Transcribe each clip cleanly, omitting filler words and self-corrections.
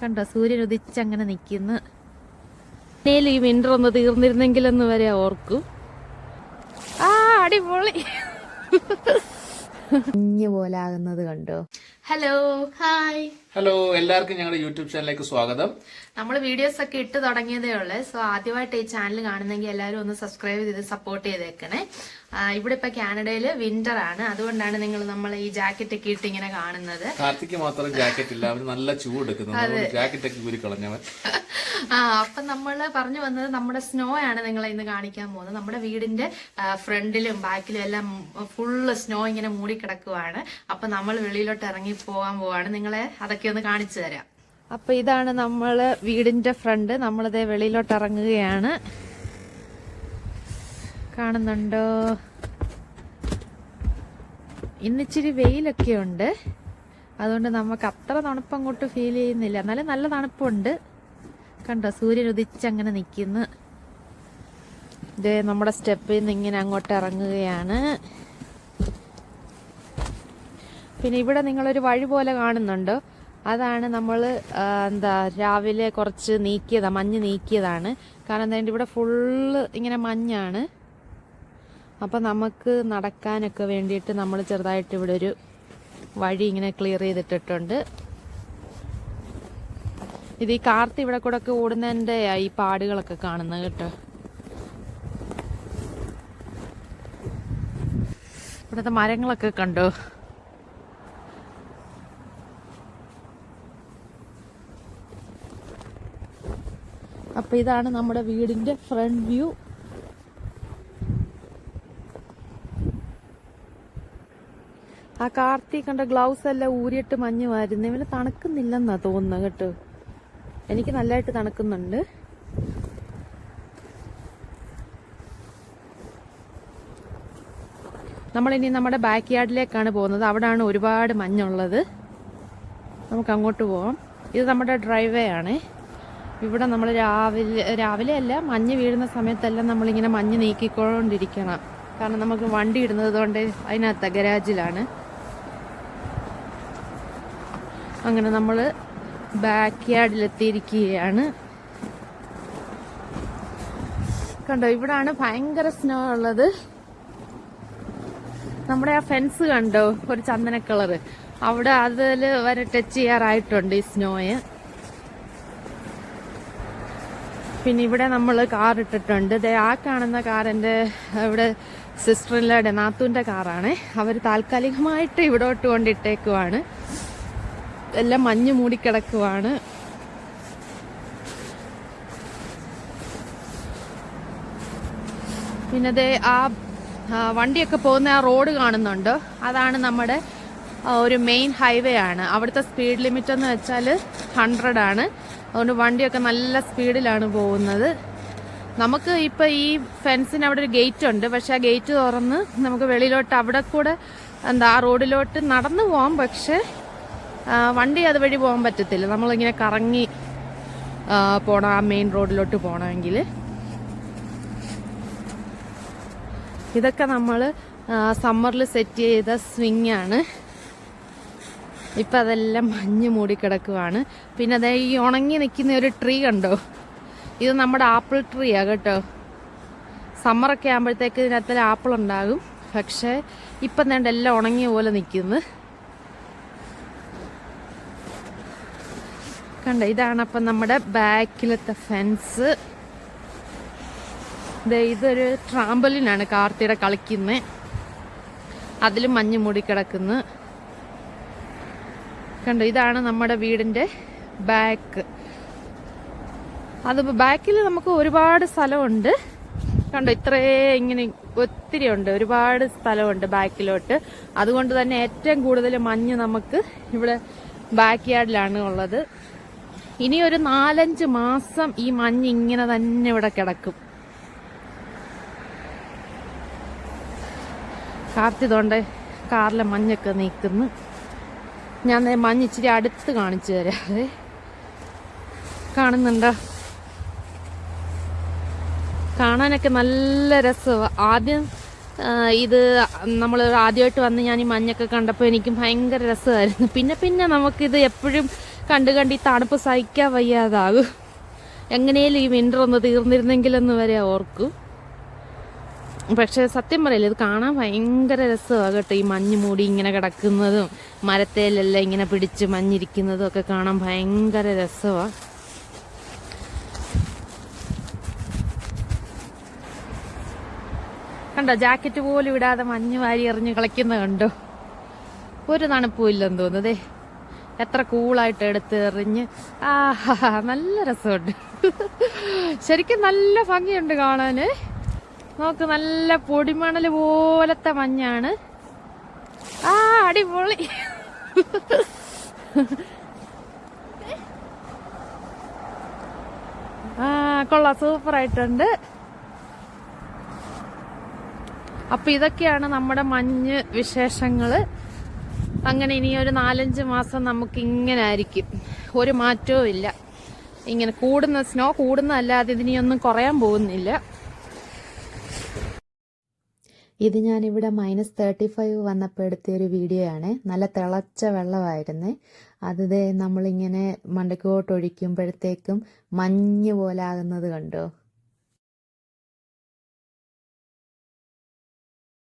കണ്ടോ സൂര്യൻ ഉദിച്ചങ്ങനെ നിൽക്കുന്നു. ഈ വിന്റർ ഒന്ന് തീർന്നിരുന്നെങ്കിലെന്ന് വരെ ഓർക്കും. അടിപൊളി കുഞ്ഞു പോലെ ആകുന്നത് കണ്ടോ. Hello hi. ഹലോ, എല്ലാവർക്കും ഞങ്ങളുടെ യൂട്യൂബ് ചാനലിലേക്ക് സ്വാഗതം. നമ്മൾ വീഡിയോസ് ഒക്കെ ഇട്ട് തുടങ്ങിയതേ ഉള്ളേ. സോ ആദ്യമായിട്ട് ഈ ചാനൽ കാണുന്നെങ്കിൽ എല്ലാവരും ഒന്ന് സബ്സ്ക്രൈബ് ചെയ്ത് സപ്പോർട്ട് ചെയ്തേക്കണേ. ഇവിടെ ഇപ്പൊ കാനഡയില് വിന്റർ ആണ്, അതുകൊണ്ടാണ് നിങ്ങൾ നമ്മൾ ഈ ജാക്കറ്റ് ഒക്കെ ഇട്ട് ഇങ്ങനെ കാണുന്നത്. കാർത്തിക്ക് മാത്രം ജാക്കറ്റ് ഇല്ല, അവന് നല്ല ചൂട് എടുക്കുന്നു, ജാക്കറ്റ് ഒക്കെ ഊരി കളഞ്ഞവൻ. അപ്പൊ നമ്മള് പറഞ്ഞു വന്നത് നമ്മുടെ സ്നോ ആണ് നിങ്ങളെ ഇന്ന് കാണിക്കാൻ പോകുന്നത്. നമ്മുടെ വീടിന്റെ ഫ്രണ്ടിലും ബാക്കിലും എല്ലാം ഫുള്ള് സ്നോ ഇങ്ങനെ മൂടിക്കിടക്കുവാണ്. അപ്പൊ നമ്മൾ വെളിയിലോട്ട് ഇറങ്ങി പോകാൻ പോവാണ്. നിങ്ങളെ അതൊക്കെ ഒന്ന് കാണിച്ചു തരാം. അപ്പൊ ഇതാണ് നമ്മള് വീടിന്റെ ഫ്രണ്ട്. നമ്മളിതേ വെളിയിലോട്ട് ഇറങ്ങുകയാണ്. കാണുന്നുണ്ടോ? ഇന്നിച്ചിരി വെയിലൊക്കെ ഉണ്ട്, അതുകൊണ്ട് നമുക്ക് അത്ര തണുപ്പ് അങ്ങോട്ട് ഫീൽ ചെയ്യുന്നില്ല. എന്നാലും നല്ല തണുപ്പുണ്ട്. കണ്ടോ സൂര്യൻ ഉദിച്ചങ്ങനെ നിൽക്കുന്നു. ഇതേ നമ്മുടെ സ്റ്റെപ്പിൽ നിന്ന് ഇങ്ങനെ അങ്ങോട്ട് ഇറങ്ങുകയാണ്. പിന്നെ ഇവിടെ നിങ്ങളൊരു വഴി പോലെ കാണുന്നുണ്ടോ? അതാണ് നമ്മൾ രാവിലെ കുറച്ച് നീക്കിയതാണ്, മഞ്ഞ് നീക്കിയതാണ്. കാരണം എന്താ, ഇവിടെ ഫുള്ള് ഇങ്ങനെ മഞ്ഞാണ്. അപ്പം നമുക്ക് നടക്കാനൊക്കെ വേണ്ടിയിട്ട് നമ്മൾ ചെറുതായിട്ട് ഇവിടെ ഒരു വഴി ഇങ്ങനെ ക്ലിയർ ചെയ്തിട്ടിട്ടുണ്ട്. ഇത് ഈ കാർത്ത് ഇവിടെ കൂടെ ഒക്കെ ഓടുന്നതിൻ്റെ ഈ പാടുകളൊക്കെ കാണുന്നത് കേട്ടോ. ഇവിടുത്തെ മരങ്ങളൊക്കെ കണ്ടോ. അപ്പൊ ഇതാണ് നമ്മുടെ വീടിന്റെ ഫ്രണ്ട് വ്യൂ. ആ കാർത്തി കണ്ട ഗ്ലൗസ് എല്ലാം ഊരിയിട്ട് മഞ്ഞ് വാരുന്നു. ഇവന് തണുക്കുന്നില്ലെന്നാ തോന്നുന്നത് കേട്ടോ. എനിക്ക് നല്ലതായിട്ട് തണുക്കുന്നുണ്ട്. നമ്മളിനി നമ്മുടെ ബാക്ക് യാർഡിലേക്കാണ് പോകുന്നത്. അവിടാണ് ഒരുപാട് മഞ്ഞുള്ളത്. നമുക്ക് അങ്ങോട്ട് പോവാം. ഇത് നമ്മുടെ ഡ്രൈവേ ആണ്. ഇവിടെ നമ്മൾ രാവിലെ അല്ല, മഞ്ഞ് വീഴുന്ന സമയത്തെല്ലാം നമ്മളിങ്ങനെ മഞ്ഞ് നീക്കിക്കൊണ്ടിരിക്കണം. കാരണം നമുക്ക് വണ്ടി ഇടുന്നത് കൊണ്ട് അതിനകത്ത് ഗരാജിലാണ്. അങ്ങനെ നമ്മൾ ബാക്ക് യാർഡിലെത്തിയിരിക്കുകയാണ്. കണ്ടോ, ഇവിടാണ് ഭയങ്കര സ്നോ ഉള്ളത്. നമ്മുടെ ആ ഫെൻസ് കണ്ടോ, ഒരു ചന്ദന കളറ്, അവിടെ അതിൽ വരെ ടച്ച് ചെയ്യാറായിട്ടുണ്ട് ഈ സ്നോയെ. പിന്നെ ഇവിടെ നമ്മൾ കാർ ഇട്ടിട്ടുണ്ട്. ആ കാണുന്ന കാർ എൻ്റെ ഇവിടെ സിസ്റ്ററിൻ്റെ നാത്തൂൻ്റെ കാറാണ്. അവർ താൽക്കാലികമായിട്ട് ഇവിടോട്ട് കൊണ്ടിട്ടേക്കുവാണ്. എല്ലാം മഞ്ഞ് മൂടിക്കിടക്കുവാണ്. പിന്നെ ആ വണ്ടിയൊക്കെ പോകുന്ന ആ റോഡ് കാണുന്നുണ്ടോ, അതാണ് നമ്മുടെ ഒരു മെയിൻ ഹൈവേ ആണ്. അവിടുത്തെ സ്പീഡ് ലിമിറ്റ് എന്ന് വെച്ചാൽ 100 ആണ്. അതുകൊണ്ട് വണ്ടിയൊക്കെ നല്ല സ്പീഡിലാണ് പോകുന്നത്. നമുക്ക് ഇപ്പം ഈ ഫെൻസിന് അവിടെ ഒരു ഗേറ്റ് ഉണ്ട്, പക്ഷെ ആ ഗേറ്റ് തുറന്ന് നമുക്ക് വെളിയിലോട്ട് അവിടെ കൂടെ ആ റോഡിലോട്ട് നടന്നു പോകാം. പക്ഷെ വണ്ടി അതുവഴി പോകാൻ പറ്റത്തില്ല. നമ്മളിങ്ങനെ കറങ്ങി പോകണം ആ മെയിൻ റോഡിലോട്ട് പോകണമെങ്കിൽ. ഇതൊക്കെ നമ്മൾ സമ്മറിൽ സെറ്റ് ചെയ്ത സ്വിങ് ആണ്. ഇപ്പം അതെല്ലാം മഞ്ഞ് മൂടിക്കിടക്കുവാണ്. പിന്നെ അതേ ഈ ഉണങ്ങി നിൽക്കുന്ന ഒരു ട്രീ കണ്ടോ, ഇത് നമ്മുടെ ആപ്പിൾ ട്രീയാ കേട്ടോ. സമ്മറൊക്കെ ആകുമ്പോഴത്തേക്ക് ഇതിനകത്ത് ആപ്പിൾ ഉണ്ടാകും. പക്ഷേ ഇപ്പം വേണ്ട എല്ലാം ഉണങ്ങിയ പോലെ നിൽക്കുന്നു. കണ്ടോ, ഇതാണ് അപ്പം നമ്മുടെ ബാക്കിലത്തെ ഫെൻസ്. ഇതൊരു ട്രാമ്പലിനാണ് കാർത്തിയുടെ കളിക്കുന്നത്. അതിലും മഞ്ഞ് മൂടിക്കിടക്കുന്നു. കണ്ടോ, ഇതാണ് നമ്മുടെ വീടിന്റെ ബാക്ക്. അത് ബാക്കിൽ നമുക്ക് ഒരുപാട് സ്ഥലമുണ്ട്. കണ്ടോ, ഇത്രേ ഇങ്ങനെ ഒത്തിരി ഉണ്ട്, ഒരുപാട് സ്ഥലമുണ്ട് ബാക്കിലോട്ട്. അതുകൊണ്ട് തന്നെ ഏറ്റവും കൂടുതൽ മഞ്ഞ് നമുക്ക് ഇവിടെ ബാക്ക് യാർഡിലാണ് ഉള്ളത്. ഇനി ഒരു 4-5 മാസം ഈ മഞ്ഞ് ഇങ്ങനെ തന്നെ ഇവിടെ കിടക്കും. കാർത്തി തോണ്ട് കാറിലെ മഞ്ഞൊക്കെ നീക്കുന്നു. ഞാൻ മഞ്ഞ് ഇച്ചിരി അടുത്ത് കാണിച്ചു തരാം. കാണുന്നുണ്ടോ? കാണാനൊക്കെ നല്ല രസമാണ്. ആദ്യം ഇത് നമ്മൾ ആദ്യമായിട്ട് വന്ന് ഞാൻ ഈ മഞ്ഞൊക്കെ കണ്ടപ്പോൾ എനിക്കും ഭയങ്കര രസമായിരുന്നു. പിന്നെ നമുക്കിത് എപ്പോഴും കണ്ട് ഈ തണുപ്പ് സഹിക്കാൻ വയ്യാതാകും. എങ്ങനെയും ഈ വിന്റർ ഒന്ന് തീർന്നിരുന്നെങ്കിലെന്ന് വരെ ഓർക്കും. പക്ഷെ സത്യം പറയില്ല, ഇത് കാണാൻ ഭയങ്കര രസമാണ് കേട്ടോ. ഈ മഞ്ഞ് മൂടി ഇങ്ങനെ കിടക്കുന്നതും മരത്തേലെല്ലാം ഇങ്ങനെ പിടിച്ച് മഞ്ഞിരിക്കുന്നതും ഒക്കെ കാണാൻ ഭയങ്കര രസമാണ്. കണ്ടോ, ജാക്കറ്റ് പോലും ഇടാതെ മഞ്ഞ് വാരി എറിഞ്ഞ് കളിക്കുന്ന കണ്ടോ. ഒരു തണുപ്പും ഇല്ലെന്ന് തോന്നുന്നതേ. എത്ര കൂളായിട്ട് എടുത്ത് എറിഞ്ഞ്. നല്ല രസമുണ്ട്. ശരിക്കും നല്ല ഭംഗിയുണ്ട് കാണാന്. നോക്ക്, നല്ല പൊടിമണൽ പോലത്തെ മഞ്ഞാണ്. അടിപൊളി. കൊള്ളാം, സൂപ്പറായിട്ടുണ്ട്. അപ്പൊ ഇതൊക്കെയാണ് നമ്മുടെ മഞ്ഞ് വിശേഷങ്ങള്. അങ്ങനെ ഇനി ഒരു 4-5 മാസം നമുക്ക് ഇങ്ങനെ ആയിരിക്കും, ഒരു മാറ്റവും ഇല്ല. ഇങ്ങനെ സ്നോ കൂടുന്നതല്ലാതെ ഇതിനിയൊന്നും കുറയാൻ പോകുന്നില്ല. ഇത് ഞാനിവിടെ -35 വന്നപ്പോൾ എടുത്തിയൊരു വീഡിയോ ആണ്. നല്ല തിളച്ച വെള്ളമായിരുന്നേ. അത് നമ്മളിങ്ങനെ മണ്ടയ്ക്കോട്ട് ഒഴിക്കുമ്പോഴത്തേക്കും മഞ്ഞ് പോലെ ആകുന്നത് കണ്ടോ.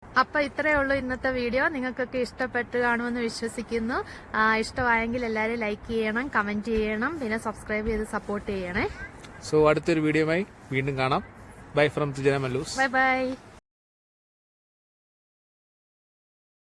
അപ്പൊ ഇത്രയേ ഉള്ളൂ ഇന്നത്തെ വീഡിയോ. നിങ്ങൾക്കൊക്കെ ഇഷ്ടപ്പെട്ട് കാണുമെന്ന് വിശ്വസിക്കുന്നു. ഇഷ്ടമായെങ്കിൽ എല്ലാവരും ലൈക്ക് ചെയ്യണം, കമന്റ് ചെയ്യണം, പിന്നെ സബ്സ്ക്രൈബ് ചെയ്ത് സപ്പോർട്ട് ചെയ്യണേ. സോ അടുത്തൊരു വീഡിയോയുമായി വീണ്ടും കാണാം. ബൈ ഫ്രം തുജന മല്ലൂസ്. Bye by.